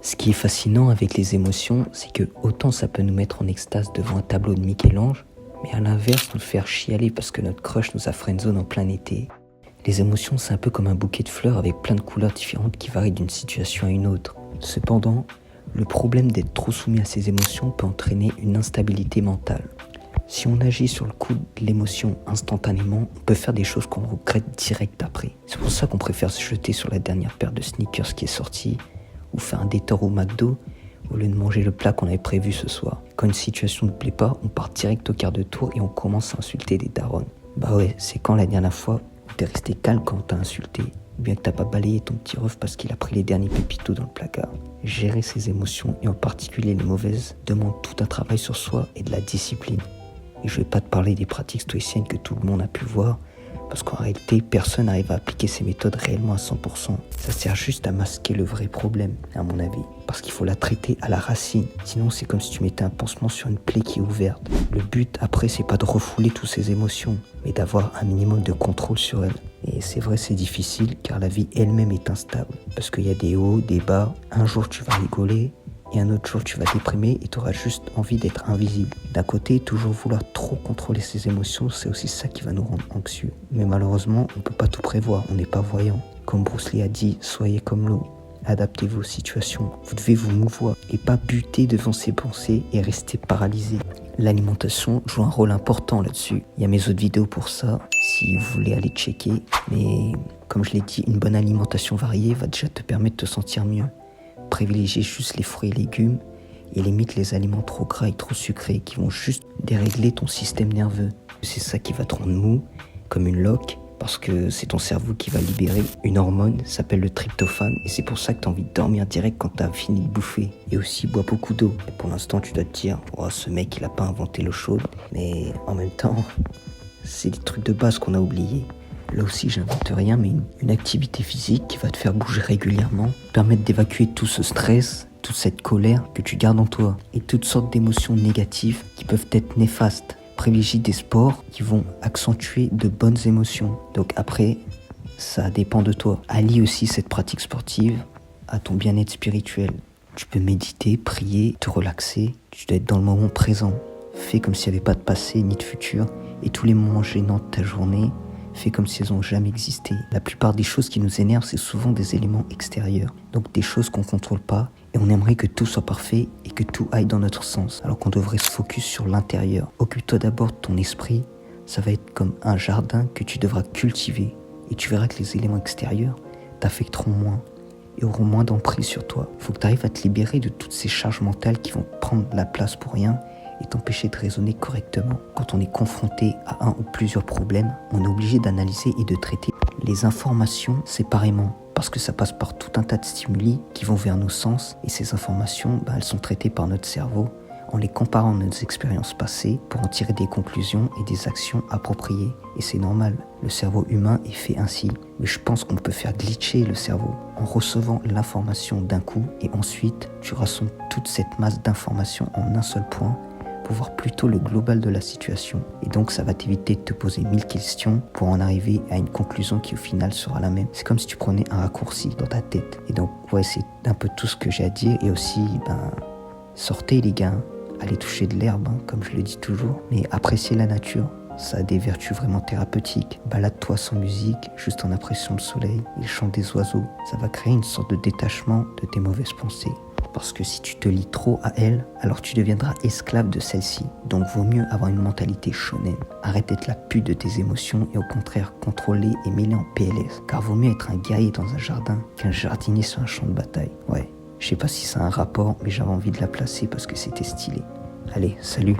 Ce qui est fascinant avec les émotions, c'est que autant ça peut nous mettre en extase devant un tableau de Michel-Ange, mais à l'inverse nous faire chialer parce que notre crush nous a friendzone en plein été. Les émotions, c'est un peu comme un bouquet de fleurs avec plein de couleurs différentes qui varient d'une situation à une autre. Cependant, le problème d'être trop soumis à ces émotions peut entraîner une instabilité mentale. Si on agit sur le coup de l'émotion instantanément, on peut faire des choses qu'on regrette direct après. C'est pour ça qu'on préfère se jeter sur la dernière paire de sneakers qui est sortie, ou faire un détour au McDo, au lieu de manger le plat qu'on avait prévu ce soir. Quand une situation ne plaît pas, on part direct au quart de tour et on commence à insulter des darons. Bah ouais, c'est quand la dernière fois où t'es resté calme quand t'as insulté, ou bien que t'as pas balayé ton petit ref parce qu'il a pris les derniers pépitos dans le placard. Gérer ses émotions, et en particulier les mauvaises, demande tout un travail sur soi et de la discipline. Et je vais pas te parler des pratiques stoïciennes que tout le monde a pu voir, parce qu'en réalité, personne n'arrive à appliquer ces méthodes réellement à 100%. Ça sert juste à masquer le vrai problème, à mon avis. Parce qu'il faut la traiter à la racine. Sinon, c'est comme si tu mettais un pansement sur une plaie qui est ouverte. Le but, après, c'est pas de refouler toutes ces émotions, mais d'avoir un minimum de contrôle sur elles. Et c'est vrai, c'est difficile, car la vie elle-même est instable. Parce qu'il y a des hauts, des bas. Un jour, tu vas rigoler, et un autre jour tu vas déprimer et tu auras juste envie d'être invisible. D'un côté, toujours vouloir trop contrôler ses émotions, c'est aussi ça qui va nous rendre anxieux. Mais malheureusement, on ne peut pas tout prévoir, on n'est pas voyant. Comme Bruce Lee a dit, soyez comme l'eau. Adaptez-vous aux situations, vous devez vous mouvoir et pas buter devant ses pensées et rester paralysé. L'alimentation joue un rôle important là-dessus. Il y a mes autres vidéos pour ça, si vous voulez aller checker. Mais comme je l'ai dit, une bonne alimentation variée va déjà te permettre de te sentir mieux. Privilégier juste les fruits et légumes et limite les aliments trop gras et trop sucrés qui vont juste dérégler ton système nerveux. C'est ça qui va te rendre mou, comme une loque, parce que c'est ton cerveau qui va libérer une hormone, ça s'appelle le tryptophane, et c'est pour ça que tu as envie de dormir direct quand tu as fini de bouffer. Et aussi, bois beaucoup d'eau. Et pour l'instant, tu dois te dire, oh, ce mec, il a pas inventé l'eau chaude, mais en même temps, c'est des trucs de base qu'on a oubliés. Là aussi, j'invente rien, mais une activité physique qui va te faire bouger régulièrement, permettre d'évacuer tout ce stress, toute cette colère que tu gardes en toi, et toutes sortes d'émotions négatives qui peuvent être néfastes. Privilégie des sports qui vont accentuer de bonnes émotions. Donc après, ça dépend de toi. Allie aussi cette pratique sportive à ton bien-être spirituel. Tu peux méditer, prier, te relaxer. Tu dois être dans le moment présent. Fais comme s'il n'y avait pas de passé ni de futur. Et tous les moments gênants de ta journée, fais comme si elles n'ont jamais existé. La plupart des choses qui nous énervent, c'est souvent des éléments extérieurs. Donc des choses qu'on ne contrôle pas et on aimerait que tout soit parfait et que tout aille dans notre sens. Alors qu'on devrait se focus sur l'intérieur. Occupe-toi d'abord de ton esprit. Ça va être comme un jardin que tu devras cultiver. Et tu verras que les éléments extérieurs t'affecteront moins et auront moins d'emprise sur toi. Il faut que tu arrives à te libérer de toutes ces charges mentales qui vont prendre la place pour rien et t'empêcher de raisonner correctement. Quand on est confronté à un ou plusieurs problèmes, on est obligé d'analyser et de traiter les informations séparément parce que ça passe par tout un tas de stimuli qui vont vers nos sens et ces informations, elles sont traitées par notre cerveau en les comparant à nos expériences passées pour en tirer des conclusions et des actions appropriées. Et c'est normal, le cerveau humain est fait ainsi. Mais je pense qu'on peut faire glitcher le cerveau en recevant l'information d'un coup et ensuite tu rassembles toute cette masse d'informations en un seul point pour voir plutôt le global de la situation. Et donc ça va t'éviter de te poser 1000 questions pour en arriver à une conclusion qui au final sera la même. C'est comme si tu prenais un raccourci dans ta tête. Et donc ouais, c'est un peu tout ce que j'ai à dire. Et aussi, sortez les gars, allez toucher de l'herbe, comme je le dis toujours. Mais appréciez la nature, ça a des vertus vraiment thérapeutiques. Balade-toi sans musique, juste en appréciant le soleil et le chant des oiseaux. Ça va créer une sorte de détachement de tes mauvaises pensées. Parce que si tu te lies trop à elle, alors tu deviendras esclave de celle-ci. Donc vaut mieux avoir une mentalité shonen. Arrête d'être la pute de tes émotions et au contraire contrôler et mêler en PLS. Car vaut mieux être un guerrier dans un jardin qu'un jardinier sur un champ de bataille. Ouais, je sais pas si ça a un rapport, mais j'avais envie de la placer parce que c'était stylé. Allez, salut!